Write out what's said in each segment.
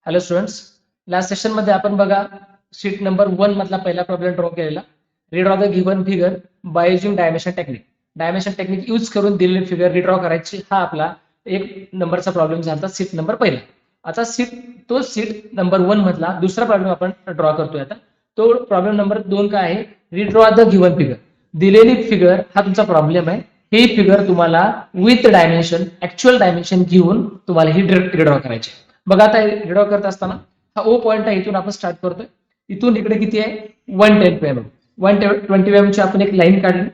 Hello students, last session मध्ये आपण बघा शीट नंबर 1 मधला पहिला प्रॉब्लेम ड्रॉ केलेला. Redraw the given figure by using dimension technique. Dimension technique use करून दिलेली फिगर रिड्रॉ करायची, हा आपला एक नंबरचा प्रॉब्लेम झाला शीट नंबर पहिला. आता शीट नंबर 1 मधला दुसरा प्रॉब्लेम आपण ड्रॉ करतोय. आता तो प्रॉब्लेम नंबर 2 काय आहे? Redraw the given figure. दिलेली फिगर हा तुमचा प्रॉब्लेम आहे. ही फिगर तुम्हाला विथ डायमेन्शन, ऍक्च्युअल डायमेन्शन घेऊन तुम्हाला ही रिड्रॉ करायची. बघा आता रिड्रॉ करत असताना हा ओ पॉइंट आहे, इथून आपण स्टार्ट करतोय. इथून इकडे किती आहे? 110 mm. 120 mm ची आपण एक लाईन काढली.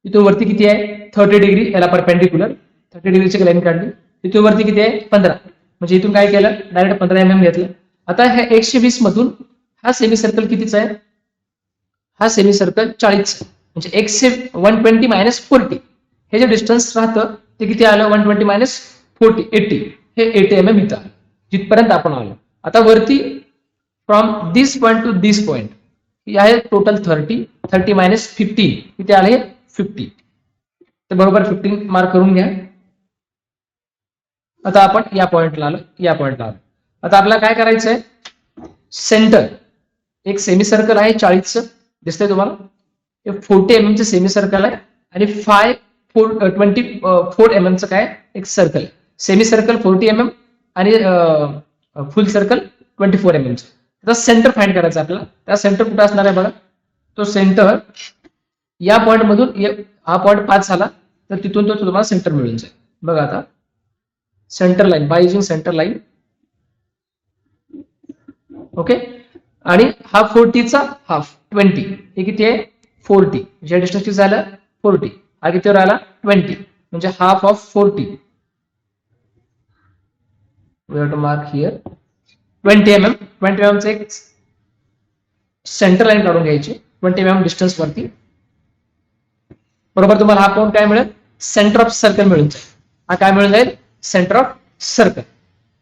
इथून वरती किती आहे? 30 डिग्री याला परपेंडिक्युलर 30 डिग्रीची लाईन काढली. इथून वरती किती आहे? 15. म्हणजे इथून काय केलं? डायरेक्ट 15 mm घेतलं. आता हे 120 मधून हा सेमी सर्कल कितीचा आहे? हा सेमी सर्कल 40. म्हणजे 120 मायनस 40 हे जे डिस्टन्स राहतं ते किती आलं? 120 मायनस 40 80. हे 80 mm इथं आलं, जिथपर्यंत आपण आलो. आता वरती from this point two this point आहे टोटल 30 मायनस 50 किती आले? 50. तर बरोबर 15 मार्क करून घ्या. आता आपण या पॉइंटला आलो. आता आपल्याला काय करायचंय? सेंटर एक सेमी सर्कल आहे 40चं, दिसतंय तुम्हाला? हे 40 mm चं सेमी सर्कल आहे आणि 24 mm चं काय एक सर्कल आहे. सेमी सर्कल 40 mm आणि फुल सर्कल 24 mm. आता सेंटर फाइंड करायचं आपल्याला. त्या सेंटर कुठे असणार आहे बघा? तो सेंटर या पॉइंट मधून हा पॉइंट 5 झाला तर तिथून तो तुम्हाला सेंटर मिळून जाईल. बघा आता centre line by using centre line. Okay. आणि हा 40चा हाफ 20 हे किती आहे? 40. जे डिस्टन्स किती झालं? 40. हा कितीवर आला? 20. म्हणजे half of 40. We have to mark here 20 mm. 20 mm चे एक सेंटर लाईन काढून घ्यायची 20 mm डिस्टन्स वरती. बरोबर तुम्हाला हा पॉइंट काय मिळेल? सेंटर ऑफ सर्कल मिळून जाईल. हा काय मिळून जाईल? Centre of circle.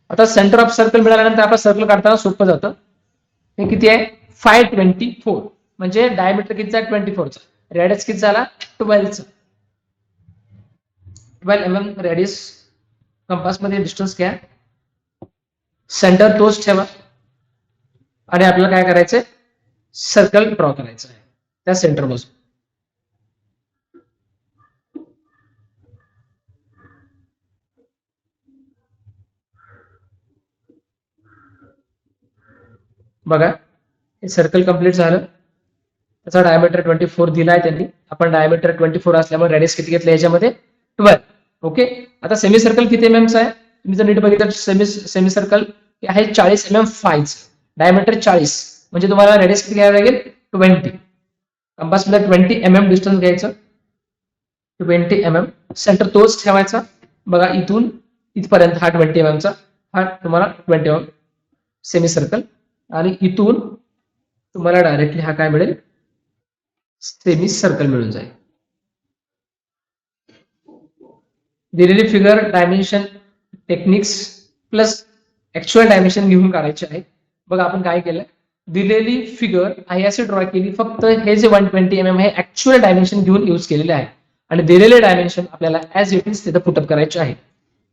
आता सेंटर ऑफ सर्कल मिळाल्यानंतर आपलं सर्कल काढताना सोपं जातं. हे किती आहे? 524. म्हणजे डायमीटर कितीचा? 24चा. रेडियस किती झाला? 12चा. 12 mm रेडियस. कंपास मध्ये डिस्टन्स घ्या, सेंटर तोच ठेवा आणि आपल्याला काय करायचंय? सर्कल ड्रॉ करायचं आहे त्या सेंटर पासून. बघा हे सर्कल कंप्लीट झालं. त्याचा डायमीटर 24 दिलाय त्यांनी. आपण डायमीटर 24 असल्यामुळे रेडियस किती घेतलं याच्यामध्ये? 12. ओके. आता सेमी सर्कल किती mm चा आहे? तुम्ही जर नीट बघितलं सेमी सर्कल आहे 40 mm 5. डायमीटर 40 म्हणजे तुम्हाला रेडियस किती घ्यावी लागेल? 20. कंपास मध्ये 20 mm डिस्टन्स घ्यायचं. 20 mm सेंटर तोच ठेवायचा. बघा इथून इथपर्यंत हा 20 mm चा, हा तुम्हाला 20 mm सेमी सर्कल. आणि इथून तुम्हाला डायरेक्टली हा काय मिळेल? सेमी सर्कल मिळून जाईल. दिलेली figure dimension techniques plus actual dimension घेऊन काढायचे आहे. बघा आपण काय केलं? दिलेली फिगर आहे अशी ड्रॉ केली. फक्त हे जे 120 mm हे ऍक्च्युअल डायमेन्शन घेऊन यूज केलेले आहे आणि दिलेले डायमेन्शन आपल्याला ऍज इट इज तिथे पुटअप करायचे आहे.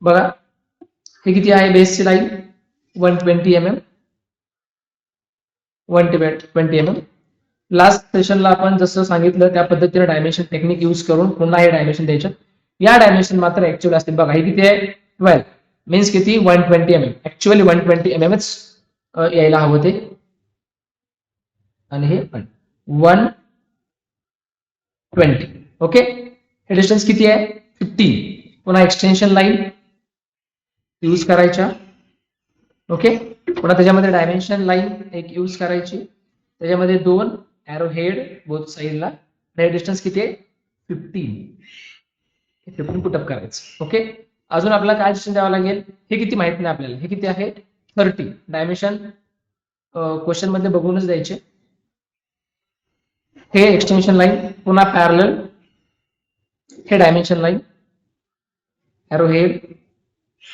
बघा हे किती आहे? बेसची लाईन 120 mm. 120 mm. लास्ट सेशनला आपण जसं सांगितलं त्या पद्धतीने डायमेन्शन टेक्निक यूज करून पुन्हा हे डायमेन्शन द्यायचे. या डायमेन्शन मात्र ऍक्च्युअल असतील. बघा हे किती आहे? 12 मीन्स किती? 120 mm. ऍक्च्युअली 120 mm यायला हवं ते. आणि हे 120. ओके. हे डिस्टन्स किती आहे? 15. पुन्हा एक्सटेन्शन लाईन यूज करायच्या. ओके. पुन्हा त्याच्यामध्ये डायमेन्शन लाईन एक यूज करायची. त्याच्यामध्ये 2 एरो हेड बोथ साइडला. हे डिस्टन्स किती आहे? 15 पुटअप करायचं. ओके. अजून आपल्याला काय डिस्टन्स द्यावं लागेल? हे किती माहित नाही आपल्याला. हे किती आहे? 30. डायमेन्शन क्वेश्चन मध्ये बघूनच द्यायचे. हे एक्सटेन्शन लाईन पुन्हा पॅरलल. हे डायमेन्शन लाईन एरो हेड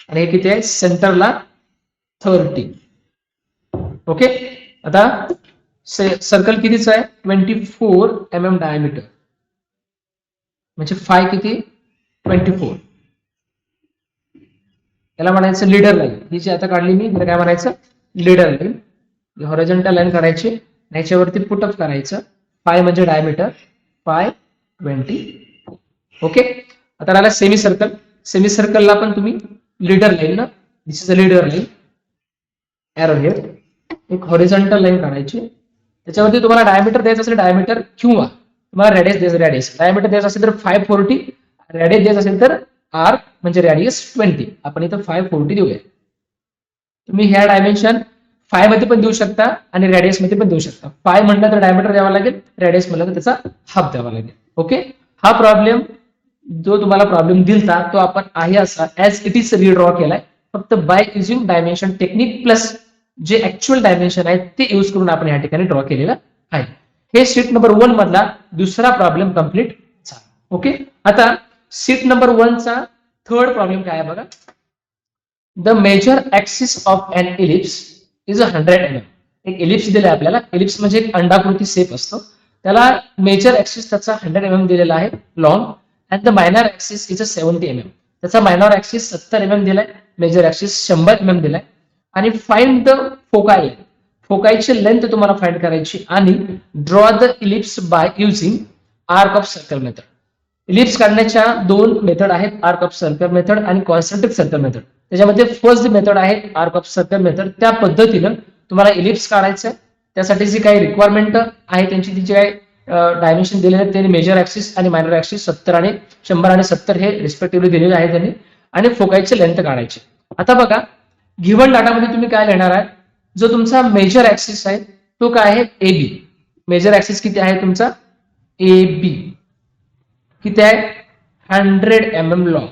आणि हे किती आहे? सेंटरला 30. ओके. आता सर्कल कितीचा आहे? 24 mm डायमीटर. म्हणजे 5 किती? 24. याला म्हणायचं लीडर लाईन. ही जी आता काढली मी, काय म्हणायचं? लीडर लाईन, हॉरिझॉन्टल लाईन काढायची, याच्यावरती पुटअप करायचं, फाय म्हणजे डायमीटर, फाय 20. ओके. आता राहिला सेमी सर्कल. सेमी सर्कलला पण तुम्ही लीडर लाईन ना, this is a leader line, arrow head, एक हॉरिझॉन्टल लाईन काढायची, त्याच्यावरती तुम्हाला डायमीटर द्यायचं असेल डायमीटर, किंवा तुम्हाला रेडियस द्यायचं, रेडियस डायमीटर द्यायचं असेल तर 540, रेडियस द्यायचं असेल तर आर म्हणजे रेडियस 20. आपण इथं 540 देऊया. तुम्ही ह्या डायमेन्शन 5 मध्ये पण देऊ शकता आणि रेडियस मध्ये पण देऊ शकता. 5 म्हटलं तर डायमीटर द्यावा लागेल, रेडियस म्हटलं तर त्याचा हाफ द्यावा लागेल. ओके. हा प्रॉब्लेम जो तुम्हाला प्रॉब्लेम दिलता तो आपण आहे असा ऍज इट इज रिड्रॉ केलाय, फक्त by using dimension technique plus जे ऍक्च्युअल डायमेन्शन आहे ते यूज करून आपण या ठिकाणी ड्रॉ केलेला आहे. हे शीट नंबर 1 मधला दुसरा प्रॉब्लेम कंप्लीट झाला. ओके. आता शीट नंबर 1 चा थर्ड प्रॉब्लेम काय आहे बघा. The major axis of an ellipse is 100 mm. एक इलिप्स दिलाय आपल्याला. इलिप्स म्हणजे एक अंडाकृती शेप असतो, त्याला मेजर ऍक्सिस त्याचा 100 mm दिलेला आहे long, and the minor axis is 70 mm. त्याचा मायनर ऍक्सिस 70 mm दिलाय, मेजर ऍक्सिस 100 mm दिलाय. आणि find the focal length, फोकायची length तुम्हाला फाइंड करायची, आणि draw the ellipse by using arc of circle method. Ellipse काढण्याच्या दोन मेथड आहेत, आर्क ऑफ सर्कल मेथड आणि कॉन्सेंट्रिक सर्कल मेथड. त्याच्यामध्ये फर्स्ट मेथड आहे आर्क ऑफ सर्कल मेथड. त्या पद्धतीनं तुम्हाला इलिप्स काढायचं आहे. त्यासाठी जी काही रिक्वायरमेंट आहे त्यांची, जी काही डायमेन्शन दिलेले आहेत त्यांनी मेजर ऍक्सिस आणि मायनर ऍक्सिस 70 आणि 100 आणि 70 हे रिस्पेक्टिव्हली दिलेले आहे त्यांनी, आणि फोकायची लेंथ काढायची. आता बघा, गिव्हन डाटामध्ये तुम्ही काय लिहिणार आहे, जो तुमचा मेजर ऍक्सिस आहे तो काय आहे, ए बी. मेजर ऍक्सिस किती आहे तुमचा, ए बी किती आहे, 100 mm लॉंग,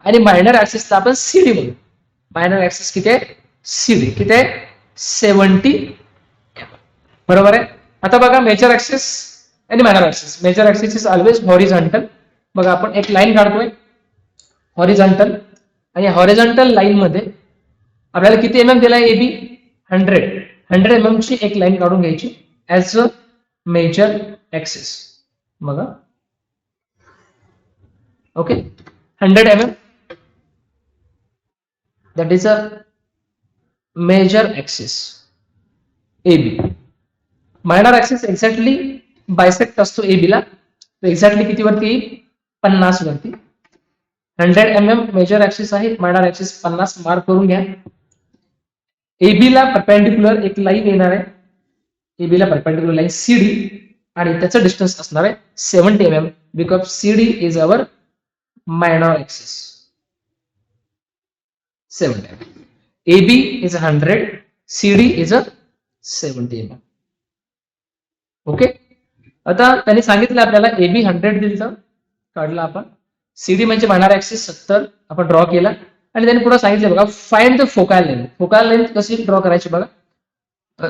आणि मायनर ऍक्सिसला आपण सीडी म्हणू. मायनर ऍक्सिस किती आहे, सीडी किती आहे, 70 mm. बरोबर आहे. आता बघा, मेजर ऍक्सिस आणि minor axis. Major axis is always horizontal. बघा आपण एक लाईन काढतोय हॉरिझॉन्टल, आणि हॉरिझॉन्टल लाईन मध्ये आपल्याला किती mm दिलाय, ए बी 100 mm ची एक लाईन काढून घ्यायची ऍज अ मेजर ऍक्सिस. बघा, okay, 100 mm, that is a major axis AB. Minor axis exactly bisect असतो AB ला, तो एक्झॅक्टली किती वरती येईल, 50 वरती. 100 mm मेजर ऍक्सिस आहे, मायनर ऍक्सिस 50 मार्क करून घ्या. AB ला परपेंडिक्युलर एक लाईन येणार आहे, AB ला परपेंडिक्युलर लाईन CD, आणि त्याचं डिस्टन्स असणार आहे 70 mm, because CD is our minor axis. 70 mm. AB is 100, CD is a 70 mm. Okay. आता त्यांनी सांगितलं आपल्याला AB 100 दिलं, काढला आपण. CD म्हणजे मायनर ऍक्सिस 70 आपण ड्रॉ केला, आणि त्यांनी पुढे सांगितलं बघा, फाइंड द फोकाल लेंथ. फोकाल लेंथ कशी ड्रॉ करायची बघा.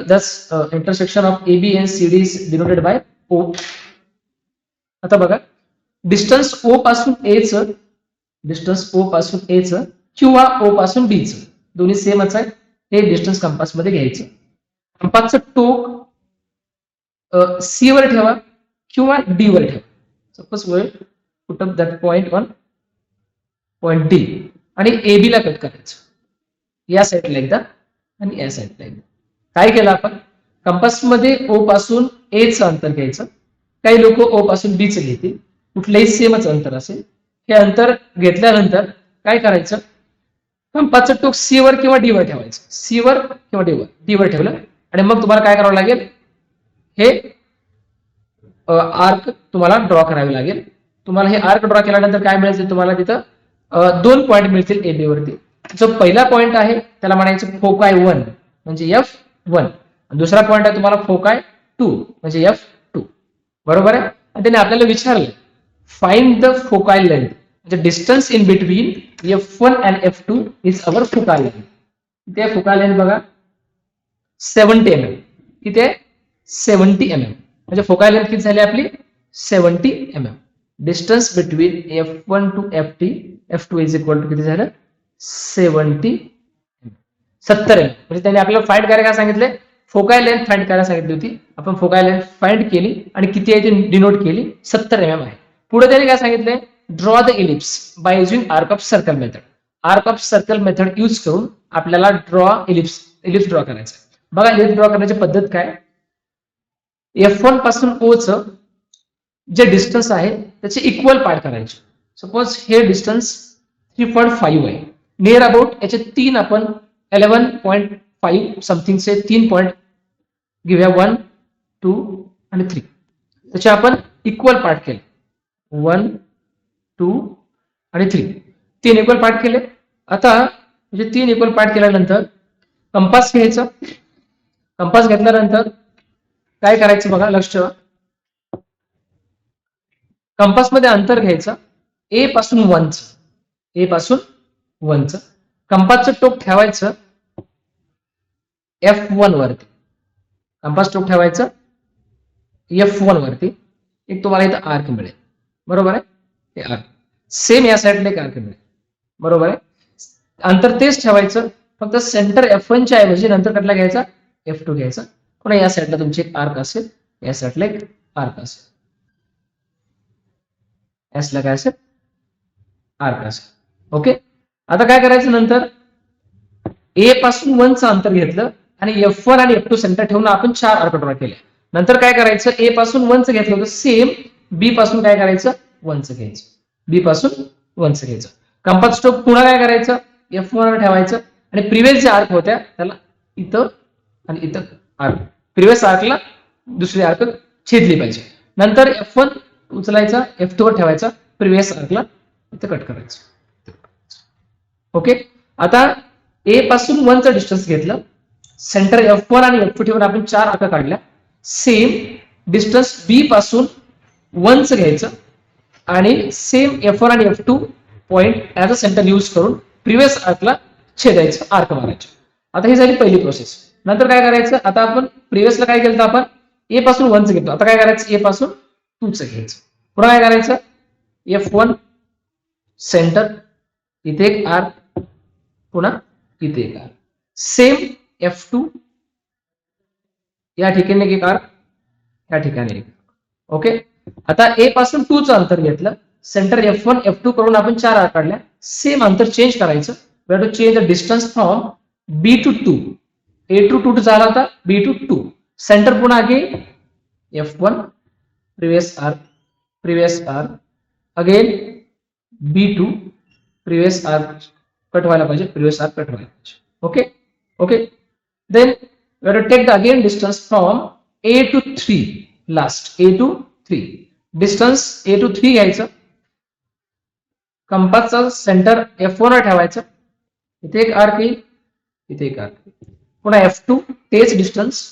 Just intersection of AB and CD is denoted by O. आता बघा, डिस्टन्स O पासून A चं, डिस्टन्स O पासून A चं किंवा O पासून B चं, दोन्ही सेमच आहे, हे डिस्टन्स कंपास मध्ये घ्यायचं. कंपासचं टोक C वर ठेवा किंवा D वर ठेवा. Suppose we put up that point on point D, आणि AB ला कट करायचं, या साईडला एकदा आणि या साईडला एकदा. काय केलं आपण, कंपास मध्ये O पासून A चं अंतर घ्यायचं. काही लोक O पासून B चं घेतील, कुठलंही सेमच अंतर असेल. हे अंतर घेतल्यानंतर काय करायचं, कंपासचं टोक C वर किंवा D वर ठेवायचं. C वर किंवा D वर ठेवलं, आणि मग तुम्हाला काय करावं लागेल, हे आर्क तुम्हाला ड्रॉ करावे लागेल. तुम्हाला हे आर्क ड्रॉ केल्यानंतर काय मिळेल, तुम्हाला तिथं 2 पॉईंट मिळतील AB वरती. जो पहिला पॉईंट आहे त्याला म्हणायचं फोकाय 1 म्हणजे F1, दुसरा पॉईंट आहे तुम्हाला फोकाय 2 म्हणजे F2. बरोबर आहे. आणि त्याने आपल्याला विचारलं, फाइंड द फोकाय लेंथ, म्हणजे distance in between F1 and F2 is our focal length. इथे फोकाय लेंथ बघा 70 mm. इथे 70 mm, म्हणजे फोकाय लेंथ किती झाली आपली, 70 mm. Distance between F1 to F2 is equal to किती झालं, 70 mm. 70 mm. म्हणजे त्यांनी आपल्याला फाइंड करायला सांगितले, फोकाय लेंथ फाइंड करायला सांगितली होती. आपण फोकाय लेंथ फाइंड केली आणि किती आहे ते डिनोट केली, 70 mm आहे. पुढे त्यांनी काय सांगितले, draw the ellipse by using arc of circle method. Arc of circle method use करून आपल्याला ड्रॉ इलिप्स इलिप्स ड्रॉ करायचा. बघा इलिप्स ड्रॉ करण्याची पद्धत काय, F1 पासून O च जे डिस्टन्स आहे त्याचे इक्वल पार्ट करायचे. सपोज हे डिस्टन्स 3.5 आहे, नियर अबाउट याचे 3 आपण 11.5 समथिंगचे 3 पॉइंट घेऊया, 1 2 आणि 3. त्याचे आपण इक्वल पार्ट केले, 1 2 आणि 3, 3 इक्वल पार्ट केले. आता म्हणजे 3 इक्वल पार्ट केल्यानंतर कंपास घ्यायचा. कंपास घेतल्यानंतर काय करायचं बघा, लक्ष ठेवा. कंपास मध्ये अंतर घ्यायचं ए पासून 1 च, ए पासून 1 च. कंपासचं टोक ठेवायचं F1 वरती. कंपास टोक ठेवायचं F1 वरती. एक तुम्हाला इथं आर्क मिळेल, बरोबर आहे, हे आर्क. सेम या साईडला एक आर्क मिळेल, बरोबर आहे. अंतर तेच ठेवायचं, फक्त सेंटर F1 च्या ऐवजी नंतर कटला घ्यायचा F2 घ्यायचा. पुन्हा या साईडला तुमची एक आर्क असेल, या साईडला एक आर्क असेल, यासला काय असेल, आर्क असेल. ओके. आता काय करायचं, नंतर ए पासून 1 चं अंतर घेतलं आणि F1 आणि F2 सेंटर ठेवून आपण 4 आर्क ड्रॉ केले. नंतर काय करायचं, ए पासून 1 चं घेतलं होतं, सेम बी पासून काय करायचं, 1 चं घ्यायचं, बी पासून 1 चं घ्यायचं. कंपास स्ट्रोक पुन्हा काय करायचं, F1 वर ठेवायचं आणि प्रिव्हियस जे आर्क होत्या त्याला इथं आणि इथं आर्क, प्रिव्हियस आर्कला दुसरी आर्क छेदली पाहिजे. नंतर F1 उचलायचा, F2 वर ठेवायचा, प्रिव्हियस आर्कला इथं कट करायचं. ओके. आता ए पासून 1 चं डिस्टन्स घेतलं, सेंटर F1 आणि F2 ठेवून आपण 4 आर्क काढल्या. सेम डिस्टन्स बी पासून 1 चं घ्यायचं आणि सेम F1 आणि F2 point as a centre use करून प्रिव्हियस आर्कला छेदायचं, आर्क मारायचं. आता ही झाली पहिली प्रोसेस. नंतर काय करायचं, आता आपण प्रिव्हियसला काय केलं, आपण ए पासून 1 चं घेतो. आता काय करायचं, ए पासून 2 चं घ्यायचं. पुन्हा काय करायचं, F1 सेंटर, इथे एक आर्क, पुन्हा इथे एक आर्क. सेम F2 या ठिकाणी एक आर्क, या ठिकाणी एक. ओके. आता ए पासून 2 चं अंतर घेतलं, सेंटर F1 F2 करून आपण 4 आर्क काढल्या. सेम अंतर चेंज करायचं, we have to change the distance from B to 2. A to 2 झाला होता, B to 2. सेंटर पुन्हा again F1 previous arc again B2 previous arc cut व्हायला पाहिजे, प्रिव्हियस आर्क कट व्हायला पाहिजे. Okay. Okay. Then we have to take the again distance from A to 3, last A to 3. Distance A to 3 घ्यायचं, कंपासचं centre F1 वर ठेवायचं, इथे एक arc येईल, इथे एक आर्क. पुन्हा F2 तेच डिस्टन्स,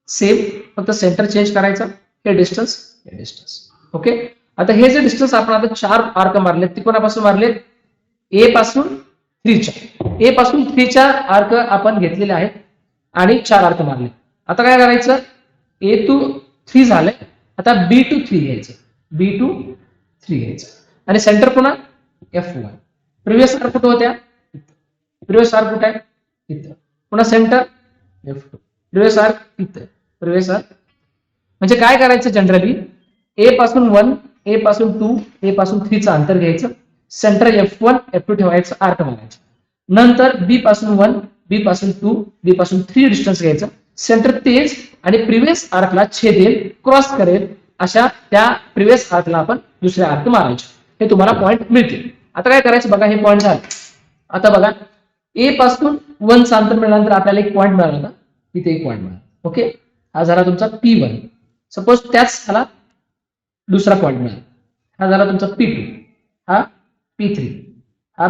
सेम, फक्त सेंटर चेंज करायचं, हे डिस्टन्स, हे डिस्टन्स. ओके. आता हे जे डिस्टन्स आपण आता 4 आर्क मारले, ते कोणापासून मारले, ए पासून 3 च्या. ए पासून 3 च्या आर्क आपण घेतलेले आहेत आणि 4 आर्क मारले. आता काय करायचं, A to 3 झालंय, आता B to 3 घ्यायचं, B to 3 घ्यायचं आणि सेंटर पुन्हा F1. प्रिव्हियस आर्क कुठे होत्या, प्रिव्हियस आर्क कुठे आहे, इथं. पुन्हा सेंटर F2, प्रिव्हियस आर्क इथं, प्रिव्हियस आर्क. म्हणजे काय करायचं, जनरली ए पासून 1, ए पासून 2, ए पासून 3 चं अंतर घ्यायचं, सेंटर F1 F2 ठेवायचं, आर्क मारायचं. नंतर बी पासून 1, बी पासून 2, बी पासून 3 डिस्टन्स घ्यायचं, सेंटर तेच आणि प्रिव्हियस आर्कला छेदेल, क्रॉस करेल, अशा त्या प्रिव्हियस आर्कला आपण दुसऱ्या आर्क मारायचे. हे तुम्हाला पॉइंट मिळतील. आता काय करायचं बघा, हे पॉइंट झाले. आता बघा, ए पासून 1 चं अंतर मिळाल्यानंतर आपल्याला एक पॉइंट मिळाला ना, इथे एक पॉइंट मिळाला. ओके. हा झाला तुमचा P1. सपोज त्याच झाला दुसरा पॉइंट मिळाला, हा झाला तुमचा P2, हा P3, हा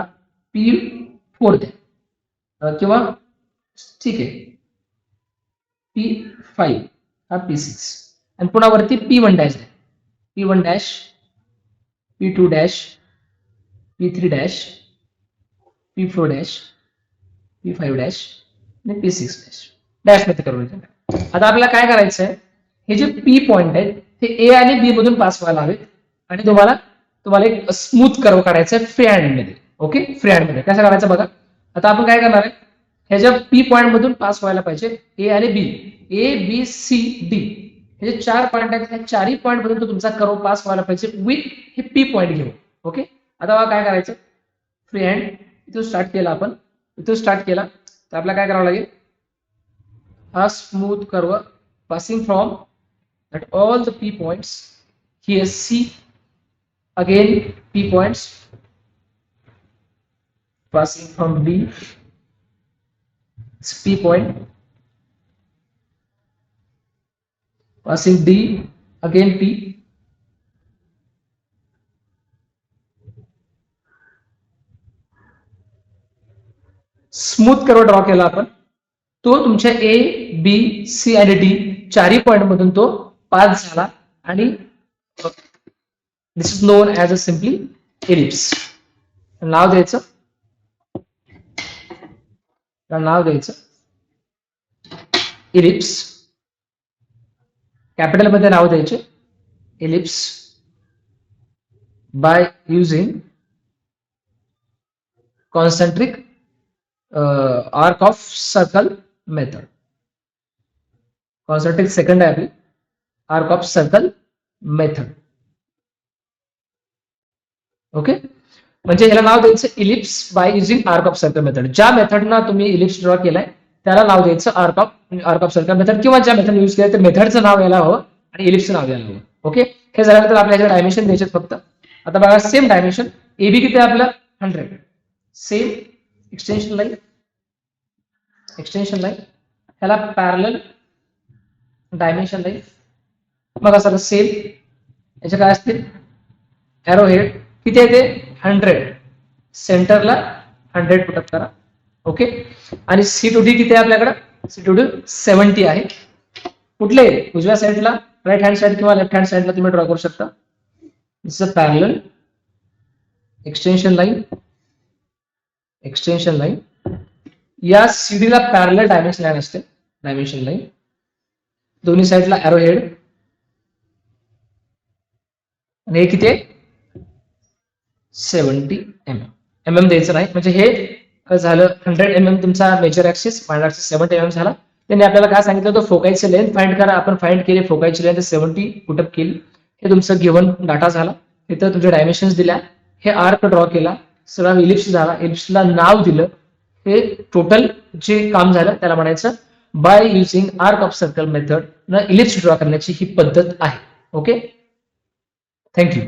P4 द्या, किंवा ठीक आहे P5, हा P6 आणि पुन्हा वरती P1 डॅश द्या, P1 dash, P2 dash, P3 dash, P4 dash, P5 dash आणि P6 डॅश, डॅश मध्ये करून घ्या. आता आपल्याला काय करायचं आहे, हे जे P पॉइंट आहेत ते ए आणि बी मधून पास व्हायला हवेत आणि तुम्हाला एक स्मूथ कर्व काढायचा आहे फ्री हँड मध्ये. ओके. फ्री हँड मध्ये कसं करायचं बघा. आता आपण काय करणार आहे, ह्याच्या P पॉइंट मधून पास व्हायला पाहिजे ए आणि बी, ए बी सी डी, हे जे 4 पॉइंट आहेत, ह्या 4ही पॉइंट मधून तुमचा कर्व पास व्हायला पाहिजे विथ हे P पॉइंट घेऊन. ओके. आता काय करायचं, फ्री हँड इथून स्टार्ट केला, आपण इथून स्टार्ट केला तर आपल्याला काय करावं लागेल, a smooth curve passing from at all the P points. Here C, again P points passing from B, P point passing D, again P, smooth curve draw केला आपण, तो तुमच्या ए बी सी आणि डी चारही point मधून तो pass झाला आणि this is known as a simply ellipse. नाव द्यायचं इलिप्स, कॅपिटल मध्ये नाव द्यायचे ellipse by using concentric arc of circle method. Concentric second आहे आपली, arc of circle method. Okay, म्हणजे याला नाव द्यायचं ellipse by using arc of circle method. ज्या मेथडनं तुम्ही इलिप्स ड्रॉ केलाय त्याला नाव द्यायचं आर्क ऑफ सर्कल मेथड, किंवा ज्या मेथड यूज केलं त्या मेथडचं नाव यायला हवं आणि इलिप्सचं नाव यायला हवं. ओके, हे झाल्यानंतर आपल्याला डायमेन्शन द्यायचे फक्त. आता बघा सेम डायमेन्शन, एबी किती आहे आपलं 100, सेम एक्सटेंशन लाईन ह्याला पॅरलल डायमेन्शन लाईन. मग असं सेम याचे काय असतील एरो हेड किती आहे ते 100, सेंटरला 100 पुटअप करा. ओके, आणि सी टू डी किती आहे आपल्याकडे, सी टू डी 70 आहे. कुठले उजव्या साईडला, राईट हँड साईड किंवा लेफ्ट हँड साईडला तुम्ही ड्रॉ करू शकता. This is a parallel extension line. या सीडीला पॅरलल डायमेन्शन लाईन असते, डायमेन्शन लाईन दोन्ही साईडला एरो हेड. आणि हे किती आहे 70 mm द्यायचं नाही, म्हणजे हे झालं 100 mm तुमचा major axis, minor axis 70 mm झाला. त्यांनी आपल्याला काय सांगितलं होतं, फोकायची लेंथ फाइंड करा. आपण फाइंड केली फोकायची लेंथ 70 पुटअप केली. हे तुमचं गिव्हन डाटा झाला. इथं तुमच्या डायमेन्शन्स दिल्या, हे आर्क ड्रॉ केला, सगळा इलिप्स झाला, इलिप्सला नाव दिलं. हे टोटल जे काम झालं त्याला म्हणायचं bye using arc of circle method न इलिप्स ड्रॉ करण्याची ही पद्धत आहे. Okay, thank you.